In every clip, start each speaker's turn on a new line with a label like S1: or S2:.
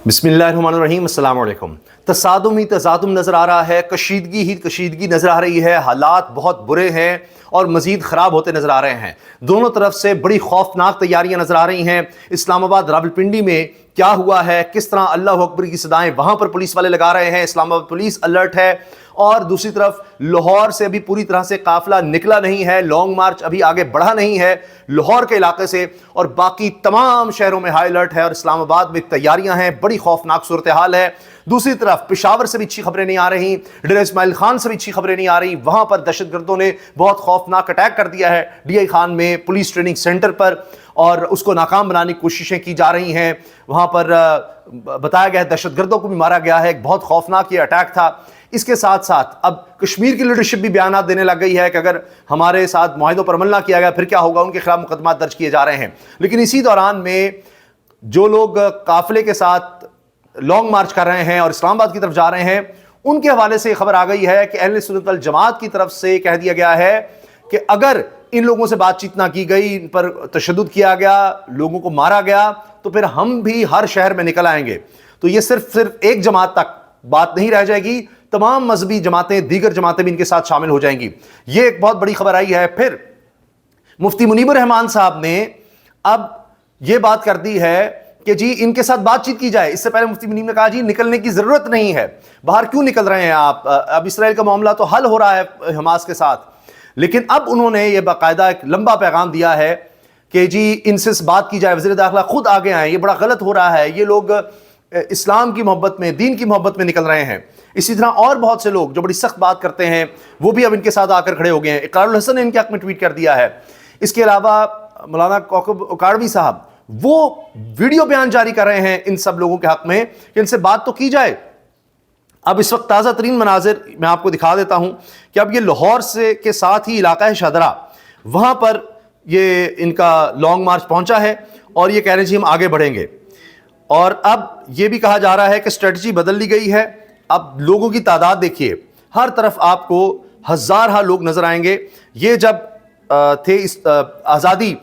S1: بسم اللہ الرحمن الرحیم، السلام علیکم۔ تصادم ہی تصادم نظر آ رہا ہے، کشیدگی ہی کشیدگی نظر آ رہی ہے، حالات بہت برے ہیں اور مزید خراب ہوتے نظر آ رہے ہیں۔ دونوں طرف سے بڑی خوفناک تیاریاں نظر آ رہی ہیں۔ اسلام آباد راولپنڈی میں کیا ہوا ہے، کس طرح اللہ اکبر کی صدائیں وہاں پر پولیس والے لگا رہے ہیں، اسلام آباد پولیس الرٹ ہے۔ اور دوسری طرف لاہور سے ابھی پوری طرح سے قافلہ نکلا نہیں ہے، لانگ مارچ ابھی آگے بڑھا نہیں ہے لاہور کے علاقے سے، اور باقی تمام شہروں میں ہائی الرٹ ہے اور اسلام آباد میں تیاریاں ہیں، بڑی خوفناک صورتحال ہے۔ دوسری طرف پشاور سے بھی اچھی خبریں نہیں آ رہی، ڈیرہ اسماعیل خان سے بھی اچھی خبریں نہیں آ رہی، وہاں پر دہشت گردوں نے بہت خوفناک اٹیک کر دیا ہے ڈی آئی خان میں پولیس ٹریننگ سینٹر پر، اور اس کو ناکام بنانے کی کوششیں کی جا رہی ہیں۔ وہاں پر بتایا گیا ہے دہشت گردوں کو بھی مارا گیا ہے، ایک بہت خوفناک یہ اٹیک تھا۔ اس کے ساتھ ساتھ اب کشمیر کی لیڈرشپ بھی بیانات دینے لگ گئی ہے کہ اگر ہمارے ساتھ معاہدوں پر عمل نہ کیا گیا پھر کیا ہوگا، ان کے خلاف مقدمات درج کیے جا رہے ہیں۔ لیکن اسی دوران میں جو لوگ قافلے کے ساتھ لانگ مارچ کر رہے ہیں اور اسلام آباد کی طرف جا رہے ہیں، ان کے حوالے سے یہ خبر آ گئی ہے کہ اہل سنت والجماعت کی طرف سے کہہ دیا گیا ہے کہ اگر ان لوگوں سے بات چیت نہ کی گئی، ان پر تشدد کیا گیا، لوگوں کو مارا گیا، تو پھر ہم بھی ہر شہر میں نکل آئیں گے۔ تو یہ صرف ایک جماعت تک بات نہیں رہ جائے گی، تمام مذہبی جماعتیں، دیگر جماعتیں بھی ان کے ساتھ شامل ہو جائیں گی۔ یہ ایک بہت بڑی خبر آئی ہے۔ پھر مفتی منیب الرحمان صاحب نے اب یہ بات کر دی ہے کہ جی ان کے ساتھ بات چیت کی جائے۔ اس سے پہلے مفتی منیب نے کہا جی نکلنے کی ضرورت نہیں ہے، باہر کیوں نکل رہے ہیں آپ، اب اسرائیل کا معاملہ تو حل ہو رہا ہے حماس کے ساتھ۔ لیکن اب انہوں نے یہ باقاعدہ ایک لمبا پیغام دیا ہے کہ جی ان سے بات کی جائے، وزیر داخلہ خود آگے آئیں، یہ بڑا غلط ہو رہا ہے، یہ لوگ اسلام کی محبت میں، دین کی محبت میں نکل رہے ہیں۔ اسی طرح اور بہت سے لوگ جو بڑی سخت بات کرتے ہیں وہ بھی اب ان کے ساتھ آ کر کھڑے ہو گئے ہیں۔ اقرار الحسن نے ان کے حق میں ٹویٹ کر دیا ہے۔ اس کے علاوہ مولانا کوکب اکاڑوی صاحب وہ ویڈیو بیان جاری کر رہے ہیں ان سب لوگوں کے حق میں کہ ان سے بات تو کی جائے۔ اب اس وقت تازہ ترین مناظر میں آپ کو دکھا دیتا ہوں کہ اب یہ لاہور سے کے ساتھ ہی علاقہ ہے شادرہ، وہاں پر یہ ان کا لانگ مارچ پہنچا ہے اور یہ کہہ رہے ہیں جی ہم آگے بڑھیں گے۔ اور اب یہ بھی کہا جا رہا ہے کہ اسٹریٹجی بدل لی گئی ہے۔ اب لوگوں کی تعداد دیکھیے، ہر طرف آپ کو ہزارہ لوگ نظر آئیں گے۔ یہ جب تھے اس آزادی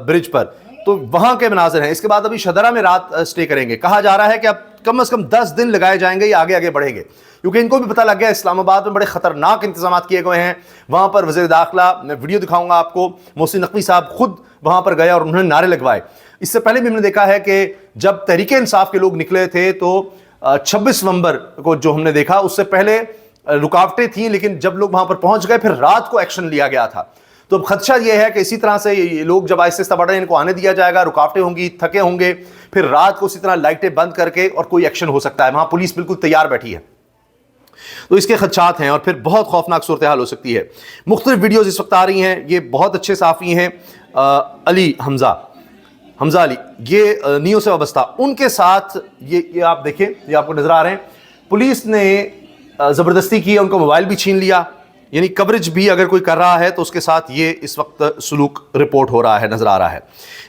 S1: برج پر تو وہاں کے مناظر ہیں۔ اس کے بعد ابھی شدرہ میں رات اسٹے کریں گے۔ کہا جا رہا ہے کہ اب کم از کم 10 دن لگائے جائیں گے، یہ آگے آگے بڑھیں گے، کیونکہ ان کو بھی پتہ لگ گیا اسلام آباد میں بڑے خطرناک انتظامات کیے گئے ہیں۔ وہاں پر وزیر داخلہ، میں ویڈیو دکھاؤں گا آپ کو، محسن نقوی صاحب خود وہاں پر گئے اور انہوں نے نعرے لگوائے۔ اس سے پہلے بھی ہم نے دیکھا ہے کہ جب تحریک انصاف کے لوگ نکلے تھے تو 26 نومبر کو جو ہم نے دیکھا، اس سے پہلے رکاوٹیں تھیں، لیکن جب لوگ وہاں پر پہنچ گئے پھر رات کو ایکشن لیا گیا تھا۔ تو اب خدشہ یہ ہے کہ اسی طرح سے لوگ جب آہستہ آہستہ بڑھ رہے ہیں، ان کو آنے دیا جائے گا، رکاوٹیں ہوں گی، تھکے ہوں گے، پھر رات کو اسی طرح لائٹیں بند کر کے اور کوئی ایکشن ہو سکتا ہے۔ وہاں پولیس بالکل تیار بیٹھی ہے، تو اس کے خدشات ہیں اور پھر بہت خوفناک صورتحال ہو سکتی ہے۔ مختلف ویڈیوز اس وقت آ رہی ہیں، یہ بہت اچھے صحافی ہیں علی حمزہ علی، یہ نیو سے وابستہ، ان کے ساتھ یہ آپ دیکھیں، یہ آپ کو نظر آ رہے ہیں، پولیس نے زبردستی کی، ان کو موبائل بھی چھین لیا، یعنی کوریج بھی اگر کوئی کر رہا ہے تو اس کے ساتھ یہ اس وقت سلوک رپورٹ ہو رہا ہے، نظر آ رہا ہے۔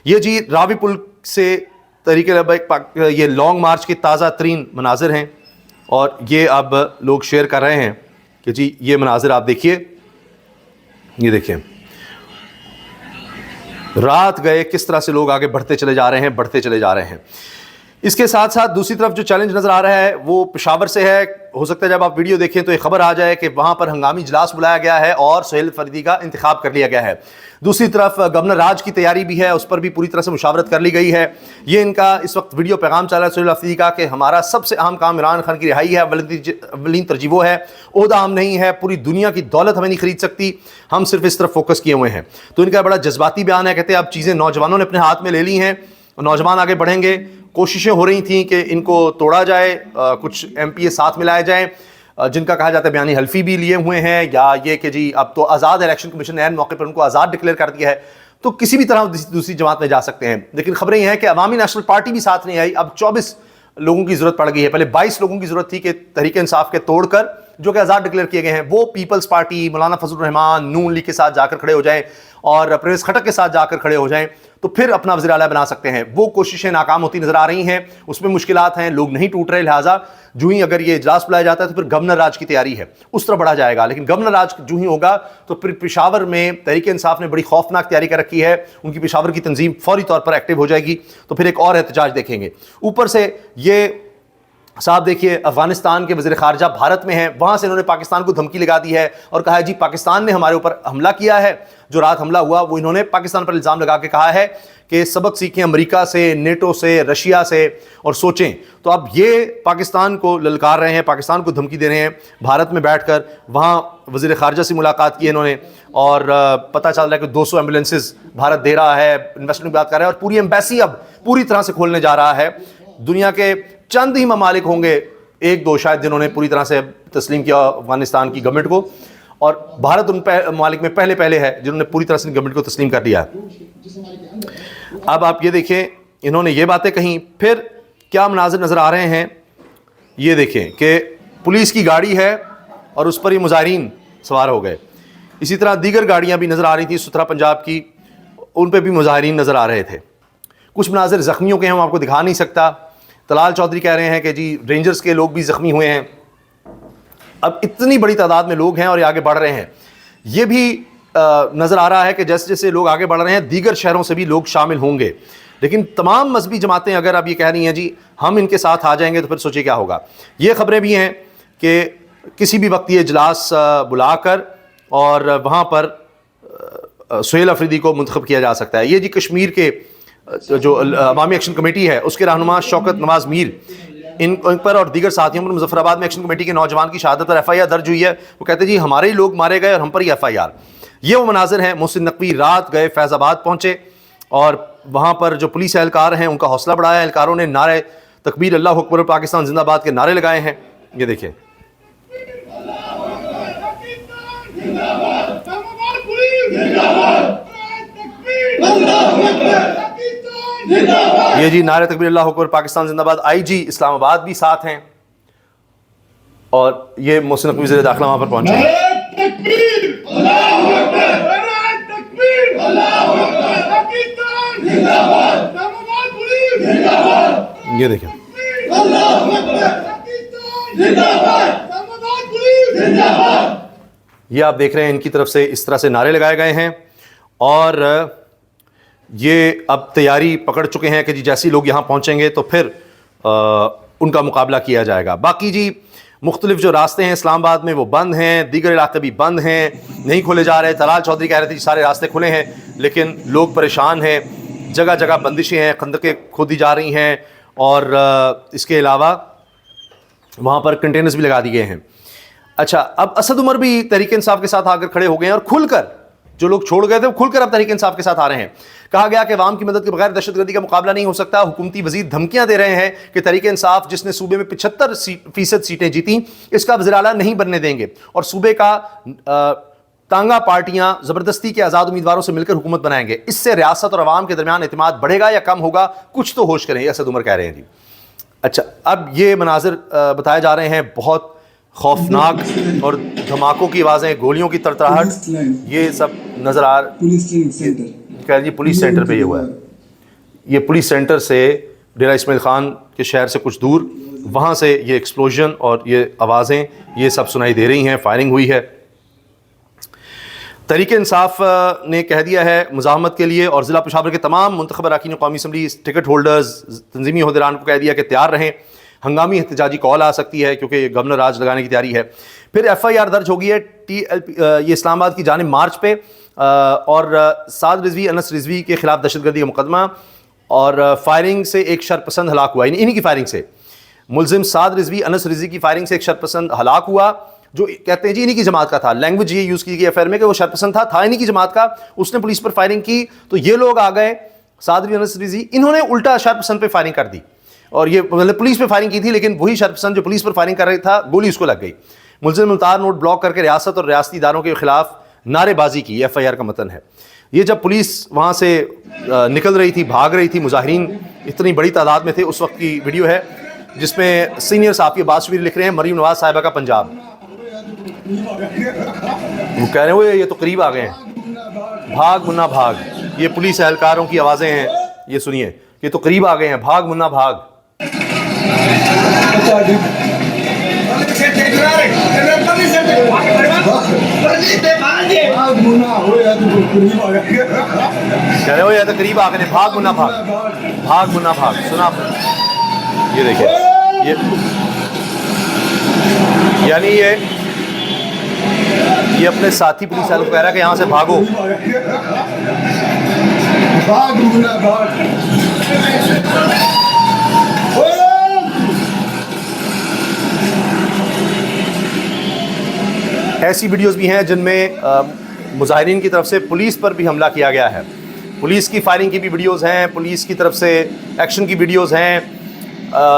S1: یہ جی راوی پل سے تحریک لبیک یہ لانگ مارچ کے تازہ ترین مناظر ہیں، اور یہ اب لوگ شیئر کر رہے ہیں کہ جی یہ مناظر آپ دیکھیے، یہ دیکھیں رات گئے کس طرح سے لوگ آگے بڑھتے چلے جا رہے ہیں۔ اس کے ساتھ ساتھ دوسری طرف جو چیلنج نظر آ رہا ہے وہ پشاور سے ہے۔ ہو سکتا ہے جب آپ ویڈیو دیکھیں تو یہ خبر آ جائے کہ وہاں پر ہنگامی اجلاس بلایا گیا ہے اور سہیل فریدی کا انتخاب کر لیا گیا ہے۔ دوسری طرف گورنر راج کی تیاری بھی ہے، اس پر بھی پوری طرح سے مشاورت کر لی گئی ہے۔ یہ ان کا اس وقت ویڈیو پیغام چل رہا ہے سہیل فریدی کا کہ ہمارا سب سے اہم کام عمران خان کی رہائی ہے، اولین ترجیح وہ ہے، عہدہ ہم نہیں ہے، پوری دنیا کی دولت ہمیں نہیں خرید سکتی، ہم صرف اس طرف فوکس کیے ہوئے ہیں۔ تو ان کا بڑا جذباتی بیان ہے، کہتے ہیں اب چیزیں نوجوانوں نے اپنے ہاتھ میں لے لی ہیں، نوجوان آگے بڑھیں گے۔ کوششیں ہو رہی تھیں کہ ان کو توڑا جائے، کچھ ایم پی اے ساتھ ملائے جائیں جن کا کہا جاتا ہے بیانی حلفی بھی لیے ہوئے ہیں، یا یہ کہ جی اب تو آزاد الیکشن کمیشن نے عین موقع پر ان کو آزاد ڈکلیئر کر دیا ہے، تو کسی بھی طرح دوسری جماعت میں جا سکتے ہیں۔ لیکن خبریں یہ ہیں کہ عوامی نیشنل پارٹی بھی ساتھ نہیں آئی، اب 24 لوگوں کی ضرورت پڑ گئی ہے۔ پہلے 22 لوگوں کی ضرورت تھی کہ تحریک انصاف کے توڑ کر جو کہ آزاد ڈکلیئر کیے گئے ہیں، وہ پیپلز پارٹی، مولانا فضل الرحمان، نون لیگ کے ساتھ جا کر کھڑے ہو جائیں اور پرویز خٹک کے ساتھ جا کر کھڑے ہو جائیں تو پھر اپنا وزیر اعلیٰ بنا سکتے ہیں. وہ کوششیں ناکام ہوتی نظر آ رہی ہیں، اس میں مشکلات ہیں، لوگ نہیں ٹوٹ رہے. لہٰذا جو ہی اگر یہ اجلاس بلایا جاتا ہے تو پھر گورنر راج کی تیاری ہے، اس طرح بڑھا جائے گا. لیکن گورنر راج جو ہی ہوگا تو پھر پشاور میں تحریک انصاف نے بڑی خوفناک تیاری کر رکھی ہے. ان کی پشاور کی تنظیم فوری طور پر ایکٹیو ہو جائے گی تو پھر ایک اور احتجاج دیکھیں گے. اوپر سے یہ صاحب دیکھیے افغانستان کے وزیر خارجہ بھارت میں ہیں، وہاں سے انہوں نے پاکستان کو دھمکی لگا دی ہے اور کہا ہے جی پاکستان نے ہمارے اوپر حملہ کیا ہے. جو رات حملہ ہوا وہ انہوں نے پاکستان پر الزام لگا کے کہا ہے کہ سبق سیکھیں امریکہ سے، نیٹو سے، رشیا سے اور سوچیں. تو اب یہ پاکستان کو للکار رہے ہیں، پاکستان کو دھمکی دے رہے ہیں. بھارت میں بیٹھ کر وہاں وزیر خارجہ سے ملاقات کی انہوں نے اور پتہ چل رہا ہے کہ 200 ایمبولینسز بھارت دے رہا ہے، انویسٹمنٹ کی بات کر رہا ہے اور پوری ایمبیسی اب پوری طرح سے کھولنے جا رہا ہے. دنیا کے چند ہی ممالک ہوں گے، ایک دو شاید، جنہوں نے پوری طرح سے تسلیم کیا افغانستان کی گورنمنٹ کو، اور بھارت ان ممالک میں پہلے ہے جنہوں نے پوری طرح سے گورنمنٹ کو تسلیم کر لیا. اب آپ یہ دیکھیں انہوں نے یہ باتیں کہیں، پھر کیا مناظر نظر آ رہے ہیں. یہ دیکھیں کہ پولیس کی گاڑی ہے اور اس پر یہ مظاہرین سوار ہو گئے. اسی طرح دیگر گاڑیاں بھی نظر آ رہی تھیں ستھرا پنجاب کی، ان پہ بھی مظاہرین نظر آ رہے تھے. کچھ مناظر زخمیوں کے ہیں، ہم آپ کو دکھا نہیں سکتا. طلال چودھری کہہ رہے ہیں کہ جی رینجرز کے لوگ بھی زخمی ہوئے ہیں. اب اتنی بڑی تعداد میں لوگ ہیں اور یہ آگے بڑھ رہے ہیں. یہ بھی نظر آ رہا ہے کہ جیسے جیسے لوگ آگے بڑھ رہے ہیں دیگر شہروں سے بھی لوگ شامل ہوں گے. لیکن تمام مذہبی جماعتیں اگر اب یہ کہہ رہی ہیں جی ہم ان کے ساتھ آ جائیں گے تو پھر سوچیں کیا ہوگا. یہ خبریں بھی ہیں کہ کسی بھی وقت یہ اجلاس بلا کر اور وہاں پر سہیل افریدی کو منتخب کیا جا سکتا ہے. یہ جی کشمیر کے جو عوامی ایکشن کمیٹی ہے اس کے رہنما شوکت نواز میر، ان پر اور دیگر ساتھیوں پر مظفر آباد میں ایکشن کمیٹی کے نوجوان کی شہادت پر FIR درج ہوئی ہے. وہ کہتے ہیں جی ہمارے ہی لوگ مارے گئے اور ہم پر ہی FIR. یہ وہ مناظر ہیں. محسن نقوی رات گئے فیض آباد پہنچے اور وہاں پر جو پولیس اہلکار ہیں ان کا حوصلہ بڑھایا. اہلکاروں نے نعرے تکبیر، اللہ اکبر، پاکستان زندہ باد کے نعرے لگائے ہیں. یہ دیکھیں یہ جی نعرے تکبیر، اللہ اکبر، پاکستان زندہ باد. IG اسلام آباد بھی ساتھ ہیں اور یہ محسن نقوی وزیر داخلہ وہاں پر پہنچے ہیں. یہ دیکھیں یہ آپ دیکھ رہے ہیں ان کی طرف سے اس طرح سے نعرے لگائے گئے ہیں اور یہ اب تیاری پکڑ چکے ہیں کہ جی جیسے لوگ یہاں پہنچیں گے تو پھر ان کا مقابلہ کیا جائے گا. باقی جی مختلف جو راستے ہیں اسلام آباد میں وہ بند ہیں، دیگر علاقے بھی بند ہیں، نہیں کھولے جا رہے. طلال چودھری کہہ رہے تھے جی سارے راستے کھلے ہیں لیکن لوگ پریشان ہیں، جگہ جگہ بندشیں ہیں، خندقیں کھودی جا رہی ہیں اور اس کے علاوہ وہاں پر کنٹینرز بھی لگا دیے گئے ہیں. اچھا اب اسد عمر بھی تحریک انصاف کے ساتھ آ کر کھڑے ہو گئے ہیں اور کھل کر، جو لوگ چھوڑ گئے تھے وہ کھل کر اب تحریک انصاف کے ساتھ آ رہے ہیں. کہا گیا کہ عوام کی مدد کے بغیر دہشت گردی کا مقابلہ نہیں ہو سکتا. حکومتی وزیر دھمکیاں دے رہے ہیں کہ تحریک انصاف جس نے صوبے میں 75% سیٹیں جیتیں اس کا وزیر اعلیٰ نہیں بننے دیں گے اور صوبے کا تانگا پارٹیاں زبردستی کے آزاد امیدواروں سے مل کر حکومت بنائیں گے. اس سے ریاست اور عوام کے درمیان اعتماد بڑھے گا یا کم ہوگا؟ کچھ تو ہوش کریں، یہ اسد عمر کہہ رہے ہیں جی. اچھا اب یہ مناظر بتائے جا رہے ہیں بہت خوفناک اور دھماکوں کی آوازیں، گولیوں کی تڑتڑاہٹ، یہ سب نظر آ رہا ہے. پولیس سینٹر پہ یہ ہوا ہے. یہ پولیس سینٹر سے ڈیرہ اسماعیل خان کے شہر سے کچھ دور، وہاں سے یہ ایکسپلوژن اور یہ آوازیں یہ سب سنائی دے رہی ہیں. فائرنگ ہوئی ہے. تحریک انصاف نے کہہ دیا ہے مزاحمت کے لیے اور ضلع پشاور کے تمام منتخب اراکین قومی اسمبلی ٹکٹ ہولڈرز، تنظیمی عہدیداران کو کہہ دیا کہ تیار رہیں، ہنگامی احتجاجی کال آ سکتی ہے کیونکہ یہ گورنر راج لگانے کی تیاری ہے. پھر FIR درج ہوگی ہے یہ اسلام آباد کی جانب مارچ پہ اور سعد رضوی، انس رضوی کے خلاف دہشت گردی کا مقدمہ اور فائرنگ سے ایک شرپسند ہلاک ہوا. انہی کی فائرنگ سے ملزم سعد رضوی، انس رضوی کی فائرنگ سے ایک شرپسند ہلاک ہوا جو کہتے ہیں جی انہی کی جماعت کا تھا. لینگویج یہ یوز کی گئی FIR میں کہ وہ شرپسند تھا انہی کی جماعت کا. اس نے پولیس پر فائرنگ کی تو یہ لوگ آ گئے سعد رضوی، انس رضوی، انہوں نے الٹا شرپسند پہ فائرنگ کر دی اور یہ مطلب پولیس پہ فائرنگ کی تھی لیکن وہی شرپسند جو پولیس پر فائرنگ کر رہا تھا گولی اس کو لگ گئی. ملزم ملتار نوٹ بلاک کر کے ریاست اور ریاستی اداروں کے خلاف نعرے بازی کی، FIR کا متن ہے. یہ جب پولیس وہاں سے نکل رہی تھی، بھاگ رہی تھی، مظاہرین اتنی بڑی تعداد میں تھے، اس وقت کی ویڈیو ہے جس میں سینئر صحافی عباس شبیر لکھ رہے ہیں مریم نواز صاحبہ کا پنجاب. وہ کہہ رہے ہیں یہ تو قریب آ گئے ہیں، بھاگ منا بھاگ. یہ پولیس اہلکاروں کی آوازیں ہیں، یہ سنیے، یہ تو قریب آ گئے ہیں، بھاگ منا بھاگ. کہہ رہے ہو یہ تو قریب آ گئے ہیں، بھاگ منا بھاگ، بھاگ منا بھاگ. سنا آپ نے؟ یہ دیکھیں، یعنی یہ اپنے ساتھی پولیس والوں کو کہہ رہا ہے کہ یہاں سے بھاگو. ایسی ویڈیوز بھی ہیں جن میں مظاہرین کی طرف سے پولیس پر بھی حملہ کیا گیا ہے. پولیس کی فائرنگ کی بھی ویڈیوز ہیں، پولیس کی طرف سے ایکشن کی ویڈیوز ہیں،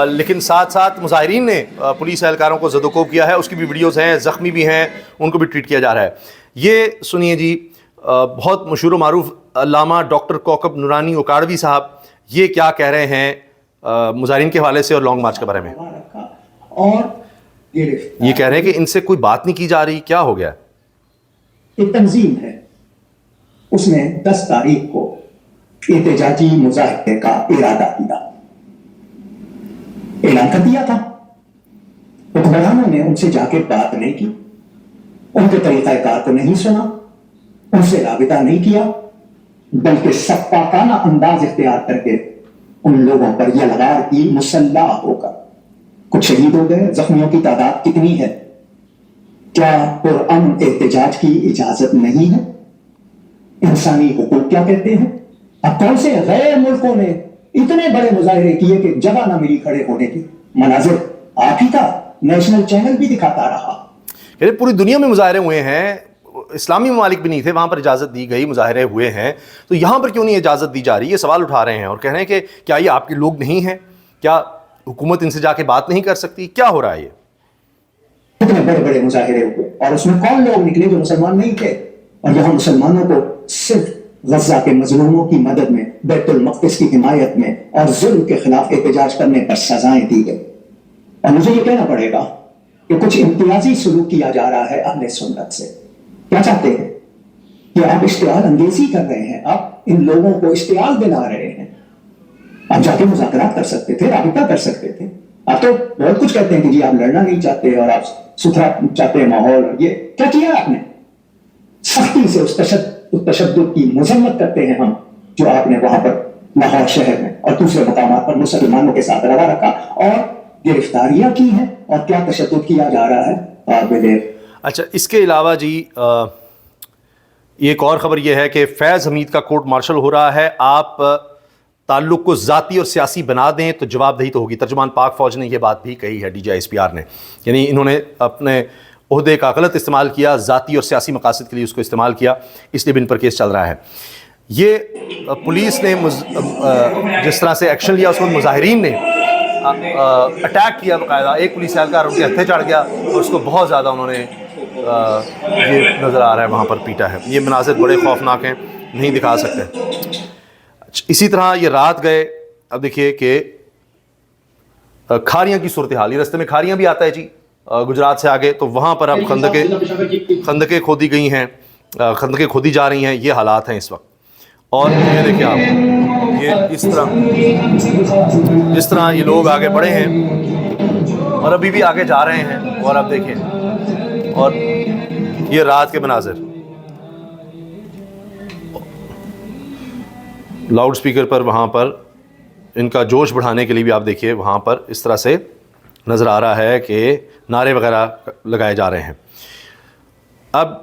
S1: لیکن ساتھ ساتھ مظاہرین نے پولیس اہلکاروں کو زد و کوب کیا ہے، اس کی بھی ویڈیوز ہیں، زخمی بھی ہیں، ان کو بھی ٹریٹ کیا جا رہا ہے. یہ سنیے جی، بہت مشہور و معروف علامہ ڈاکٹر کوکب نورانی اکاڑوی صاحب یہ کیا کہہ رہے ہیں مظاہرین کے حوالے سے اور لانگ مارچ کے بارے میں.
S2: اور
S1: یہ کہہ رہے ہیں کہ ان سے کوئی بات نہیں کی جا رہی، کیا ہو گیا؟
S2: ایک تنظیم ہے، اس نے 10 تاریخ کو احتجاجی مظاہرے کا ارادہ کیا، اعلان کر دیا تھا. حکمرانوں نے ان سے جا کے بات نہیں کی، ان کے طریقہ کار کو نہیں سنا، ان سے رابطہ نہیں کیا، بلکہ سفاکانہ انداز اختیار کر کے ان لوگوں پر یلغار کی مسلح ہو کر. کچھ شہید ہو گئے، زخمیوں کی تعداد کتنی ہے؟ کیا پرامن احتجاج کی اجازت نہیں ہے؟ انسانی حقوق کیا کہتے ہیں؟ اب کون سے غیر ملکوں نے اتنے بڑے مظاہرے کیے کہ جگہ نہ ملی کھڑے ہونے کی؟ مناظر آپ ہی کا نیشنل چینل بھی دکھاتا رہا.
S1: یعنی پوری دنیا میں مظاہرے ہوئے ہیں، اسلامی ممالک بھی نہیں تھے وہاں پر اجازت دی گئی، مظاہرے ہوئے ہیں، تو یہاں پر کیوں نہیں اجازت دی جا رہی؟ یہ سوال اٹھا رہے ہیں اور کہہ رہے ہیں کہ کیا یہ آپ کے لوگ نہیں ہیں؟ کیا حکومت ان سے جا کے بات نہیں کر سکتی؟ کیا ہو رہا ہے؟ یہ
S2: اتنے بڑے بڑے مظاہرے ہوئے اور اس میں کون لوگ نکلے جو مسلمان نہیں تھے؟ اور یہاں مسلمانوں کو صرف غزہ کے مظلوموں کی مدد میں، بیت المقدس کی حمایت میں اور ظلم کے خلاف احتجاج کرنے پر سزائیں دی گئی. اور مجھے یہ کہنا پڑے گا کہ کچھ امتیازی سلوک کیا جا رہا ہے اہل سنت سے. کیا چاہتے ہیں کہ آپ اشتعال انگیزی کر رہے ہیں، آپ ان لوگوں کو اشتعال دلا رہے ہیں. آپ جا کے مذاکرات کر سکتے تھے، رابطہ کر سکتے تھے. آپ تو بہت کچھ کہتے ہیں کہ جی آپ لڑنا نہیں چاہتے اور آپ ستھرا چاہتے ہیں ماحول. یہ کیا کیا آپ نے؟ سختی سے اس تشدد کی مذمت کرتے ہیں ہم، جو آپ نے وہاں پر لاہور شہر میں اور دوسرے مقامات پر مسلمانوں کے ساتھ روا رکھا اور گرفتاریاں کی ہیں اور کیا تشدد کیا جا رہا ہے.
S1: اچھا، اس کے علاوہ جی ایک اور خبر یہ ہے کہ فیض حمید کا کورٹ مارشل ہو رہا ہے. آپ تعلق کو ذاتی اور سیاسی بنا دیں تو جواب دہی تو ہوگی. ترجمان پاک فوج نے یہ بات بھی کہی ہے، DGISPR نے. یعنی انہوں نے اپنے عہدے کا غلط استعمال کیا، ذاتی اور سیاسی مقاصد کے لیے اس کو استعمال کیا، اس لیے بھی ان پر کیس چل رہا ہے. یہ پولیس نے جس طرح سے ایکشن لیا، اس وقت مظاہرین نے اٹیک کیا باقاعدہ. ایک پولیس اہلکار ان کے ہتھے چڑھ گیا اور اس کو بہت زیادہ انہوں نے یہ نظر آ رہا ہے وہاں پر پیٹا ہے. یہ مناظر بڑے خوفناک ہیں، نہیں دکھا سکتے. اسی طرح یہ رات گئے. اب دیکھیے کہ کھاریاں کی صورتحال، یہ رستے میں کھاریاں بھی آتا ہے جی گجرات سے آگے، تو وہاں پر اب خندقیں کھودی گئی ہیں، خندقیں کھودی جا رہی ہیں. یہ حالات ہیں اس وقت. اور یہ دیکھیں آپ، یہ اس طرح یہ لوگ آگے بڑھے ہیں اور ابھی بھی آگے جا رہے ہیں. اور اب دیکھیں، اور یہ رات کے مناظر، لاؤڈ سپیکر پر وہاں پر ان کا جوش بڑھانے کے لیے بھی آپ دیکھیے وہاں پر اس طرح سے نظر آ رہا ہے کہ نعرے وغیرہ لگائے جا رہے ہیں. اب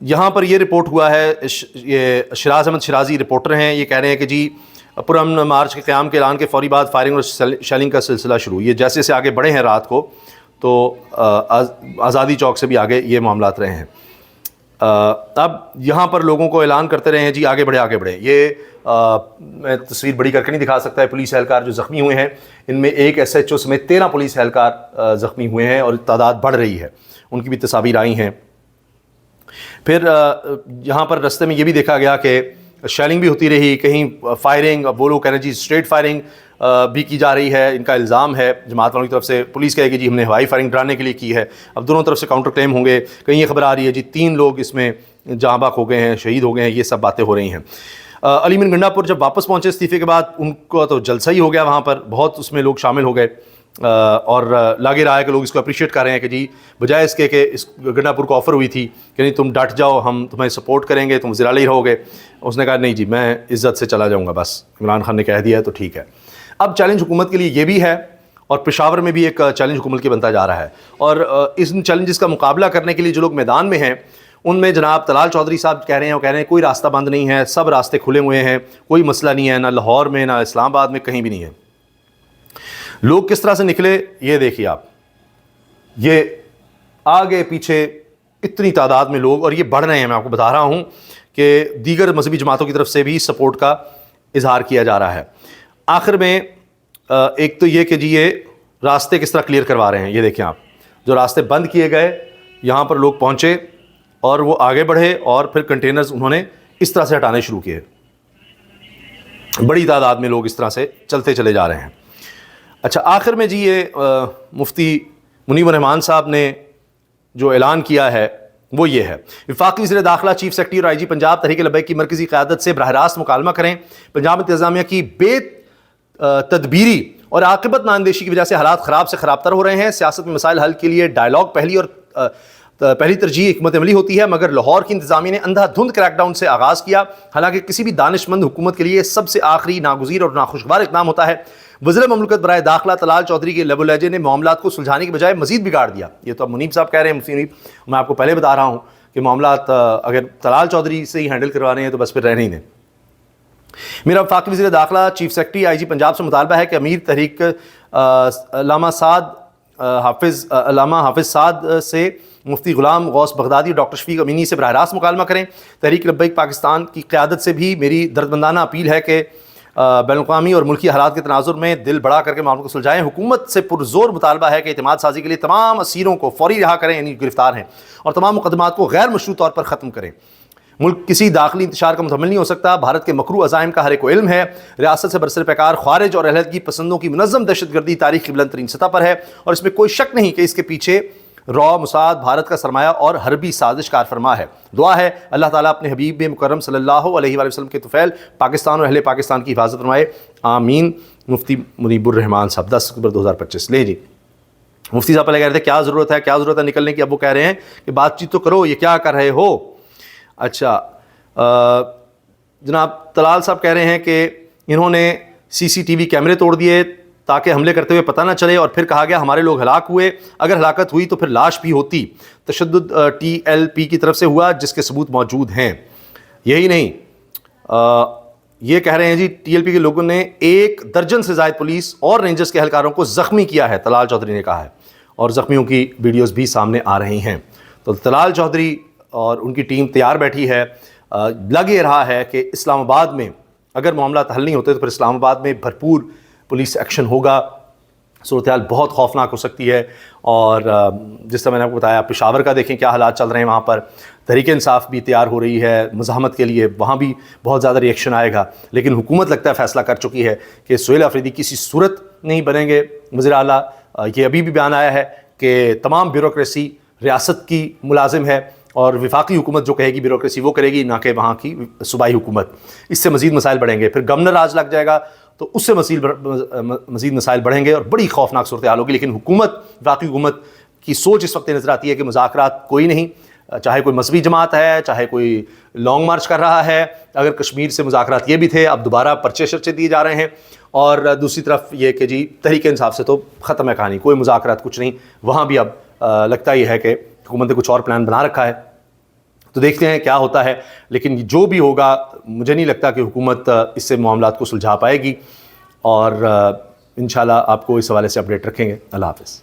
S1: یہاں پر یہ رپورٹ ہوا ہے، یہ شراز احمد شرازی رپورٹر ہیں، یہ کہہ رہے ہیں کہ جی پرامن مارچ کے قیام کے اعلان کے فوری بعد فائرنگ اور شیلنگ کا سلسلہ شروع. یہ جیسے جیسے آگے بڑھے ہیں رات کو تو آزادی چوک سے بھی آگے یہ معاملات رہے ہیں. اب یہاں پر لوگوں کو اعلان کرتے رہے ہیں جی آگے بڑھے آگے بڑھے. یہ میں تصویر بڑی کر کے نہیں دکھا سکتا ہے. پولیس اہلکار جو زخمی ہوئے ہیں ان میں ایک SHO سمیت 13 پولیس اہلکار زخمی ہوئے ہیں اور تعداد بڑھ رہی ہے. ان کی بھی تصاویر آئی ہیں. پھر یہاں پر رستے میں یہ بھی دیکھا گیا کہ شیلنگ بھی ہوتی رہی، کہیں فائرنگ. اب وہ لوگ کہہ رہے ہیں جی اسٹریٹ فائرنگ بھی کی جا رہی ہے. ان کا الزام ہے جماعت والوں کی طرف سے. پولیس کہے گی جی ہم نے ہوائی فائرنگ ڈرانے کے لیے کی ہے. اب دونوں طرف سے کاؤنٹر کلیم ہوں گے. کہیں یہ خبر آ رہی ہے جی 3 لوگ اس میں جاں بحق ہو گئے ہیں, شہید ہو گئے ہیں. یہ سب باتیں ہو رہی ہیں. علی مین گنڈا پور جب واپس پہنچے استعفے کے بعد, ان کو تو جلسہ ہی ہو گیا وہاں پر, بہت اس میں لوگ شامل ہو گئے اور لاگے رہا ہے کہ لوگ اس کو اپریشیٹ کر رہے ہیں کہ جی بجائے اس کے کہ اس گنڈا پور کو آفر ہوئی تھی کہ نہیں تم ڈٹ جاؤ, ہم تمہیں سپورٹ کریں گے, تم وزیر اعلیٰ ہی رہو گے, اس نے کہا نہیں جی میں عزت سے چلا جاؤں گا, بس عمران خان نے کہہ دیا ہے تو ٹھیک ہے. اب چیلنج حکومت کے لیے یہ بھی ہے اور پشاور میں بھی ایک چیلنج حکومت کے بنتا جا رہا ہے. اور اس چیلنجز کا مقابلہ کرنے کے لیے جو لوگ میدان میں ہیں ان میں جناب طلال چودھری صاحب کہہ رہے ہیں, وہ کہہ رہے ہیں کوئی راستہ بند نہیں ہے, سب راستے کھلے ہوئے ہیں, کوئی مسئلہ نہیں ہے, نہ لاہور میں نہ اسلام آباد میں, کہیں بھی نہیں ہے. لوگ کس طرح سے نکلے یہ دیکھیے آپ, یہ آگے پیچھے اتنی تعداد میں لوگ, اور یہ بڑھ رہے ہیں. میں آپ کو بتا رہا ہوں کہ دیگر مذہبی جماعتوں کی طرف سے بھی سپورٹ کا اظہار کیا جا رہا ہے. آخر میں ایک تو یہ کہ جی یہ راستے کس طرح کلیئر کروا رہے ہیں. یہ دیکھیں آپ, جو راستے بند کیے گئے یہاں پر لوگ پہنچے اور وہ آگے بڑھے اور پھر کنٹینرز انہوں نے اس طرح سے ہٹانے شروع کیے. بڑی تعداد میں لوگ اس طرح سے چلتے چلے جا رہے ہیں. اچھا آخر میں جی یہ مفتی منیب الرحمان صاحب نے جو اعلان کیا ہے وہ یہ ہے, وفاقی وزیر داخلہ, چیف سیکرٹری اور آئی جی پنجاب تحریک لبیک کی مرکزی قیادت سے براہ راست مکالمہ کریں. پنجاب انتظامیہ کی بے تدبیری اور عاقبت نااندیشی کی وجہ سے حالات خراب سے خراب تر ہو رہے ہیں. سیاست میں مسائل حل کے لیے ڈائیلاگ پہلی ترجیح حکمت عملی ہوتی ہے, مگر لاہور کی انتظامیہ نے اندھا دھند کریک ڈاؤن سے آغاز کیا. حالانکہ کسی بھی دانش مند حکومت کے لیے سب سے آخری, ناگزیر اور ناخوشگوار اقدام ہوتا ہے. وزیر مملکت برائے داخلہ طلال چودھری کے لب و لہجے نے معاملات کو سلجھانے کے بجائے مزید بگاڑ دیا. یہ تو اب منیب صاحب کہہ رہے ہیں, مفتی منیب, میں آپ کو پہلے بتا رہا ہوں کہ معاملات اگر طلال چودھری سے ہی ہینڈل کروا رہے ہیں تو بس پھر رہنے ہی دیں. میرا وفاقی وزیر داخلہ, چیف سیکرٹری, آئی جی پنجاب سے مطالبہ ہے کہ امیر تحریک علامہ حافظ سعد سے مفتی غلام غوث بغدادی, ڈاکٹر شفیق امینی سے براہ راست مکالمہ کریں. تحریک لبیک پاکستان کی قیادت سے بھی میری دردمندانہ اپیل ہے کہ بین الاقوامی اور ملکی حالات کے تناظر میں دل بڑا کر کے معاملوں کو سلجھائیں. حکومت سے پرزور مطالبہ ہے کہ اعتماد سازی کے لیے تمام اسیروں کو فوری رہا کریں, یعنی گرفتار ہیں, اور تمام مقدمات کو غیر مشروع طور پر ختم کریں. ملک کسی داخلی انتشار کا متحمل نہیں ہو سکتا. بھارت کے مکروہ عزائم کا ہر ایک کو علم ہے. ریاست سے برسر پیکار خارج اور علیحدگی پسندوں کی منظم دہشت گردی تاریخ کی بلند ترین سطح پر ہے, اور اس میں کوئی شک نہیں کہ اس کے پیچھے را موساد بھارت کا سرمایہ اور حربی سازش کار فرما ہے. دعا ہے اللہ تعالیٰ اپنے حبیب مکرم صلی اللہ علیہ وآلہ وسلم کے طفیل پاکستان اور اہل پاکستان کی حفاظت فرمائے, آمین. مفتی منیب الرحمان صاحب 10 اکتوبر 2025. لیں جی, مفتی صاحب پہلے کہہ رہے تھے کیا ضرورت ہے نکلنے کی, اب وہ کہہ رہے ہیں کہ بات چیت تو کرو, یہ کیا کر رہے ہو. اچھا جناب طلال صاحب کہہ رہے ہیں کہ انہوں نے CCTV کیمرے توڑ دیے تاکہ حملے کرتے ہوئے پتہ نہ چلے, اور پھر کہا گیا ہمارے لوگ ہلاک ہوئے, اگر ہلاکت ہوئی تو پھر لاش بھی ہوتی. تشدد TLP کی طرف سے ہوا جس کے ثبوت موجود ہیں. یہی نہیں, یہ کہہ رہے ہیں جی TLP کے لوگوں نے 1 درجن سے زائد پولیس اور رینجرز کے اہلکاروں کو زخمی کیا ہے, طلال چودھری نے کہا ہے, اور زخمیوں کی ویڈیوز بھی سامنے آ رہی ہیں. تو طلال چودھری اور ان کی ٹیم تیار بیٹھی ہے. لگ یہ رہا ہے کہ اسلام آباد میں اگر معاملات حل نہیں ہوتے تو پھر اسلام آباد میں بھرپور پولیس ایکشن ہوگا. صورتحال بہت خوفناک ہو سکتی ہے. اور جس طرح میں نے آپ کو بتایا پشاور کا دیکھیں کیا حالات چل رہے ہیں, وہاں پر تحریک انصاف بھی تیار ہو رہی ہے مزاحمت کے لیے, وہاں بھی بہت زیادہ ری ایکشن آئے گا. لیکن حکومت لگتا ہے فیصلہ کر چکی ہے کہ سہیل آفریدی کسی صورت نہیں بنیں گے وزیر اعلیٰ. یہ ابھی بھی بیان آیا ہے کہ تمام بیوروکریسی ریاست کی ملازم ہے, اور وفاقی حکومت جو کہے گی بیوروکریسی وہ کرے گی, نہ کہ وہاں کی صوبائی حکومت. اس سے مزید مسائل بڑھیں گے. پھر گورنر راج لگ جائے گا تو اس سے مزید مسائل بڑھیں گے اور بڑی خوفناک صورتحال ہوگی. لیکن حکومت, وفاقی حکومت کی سوچ اس وقت نظر آتی ہے کہ مذاکرات کوئی نہیں, چاہے کوئی مذہبی جماعت ہے, چاہے کوئی لانگ مارچ کر رہا ہے. اگر کشمیر سے مذاکرات یہ بھی تھے, اب دوبارہ پرچے شرچے دیے جا رہے ہیں. اور دوسری طرف یہ کہ جی تحریک انصاف سے تو ختم ہے کہانی, کوئی مذاکرات کچھ نہیں. وہاں بھی اب لگتا یہ ہے کہ حکومت نے کچھ اور پلان بنا رکھا ہے. تو دیکھتے ہیں کیا ہوتا ہے. لیکن جو بھی ہوگا مجھے نہیں لگتا کہ حکومت اس سے معاملات کو سلجھا پائے گی, اور انشاءاللہ آپ کو اس حوالے سے اپڈیٹ رکھیں گے. اللہ حافظ.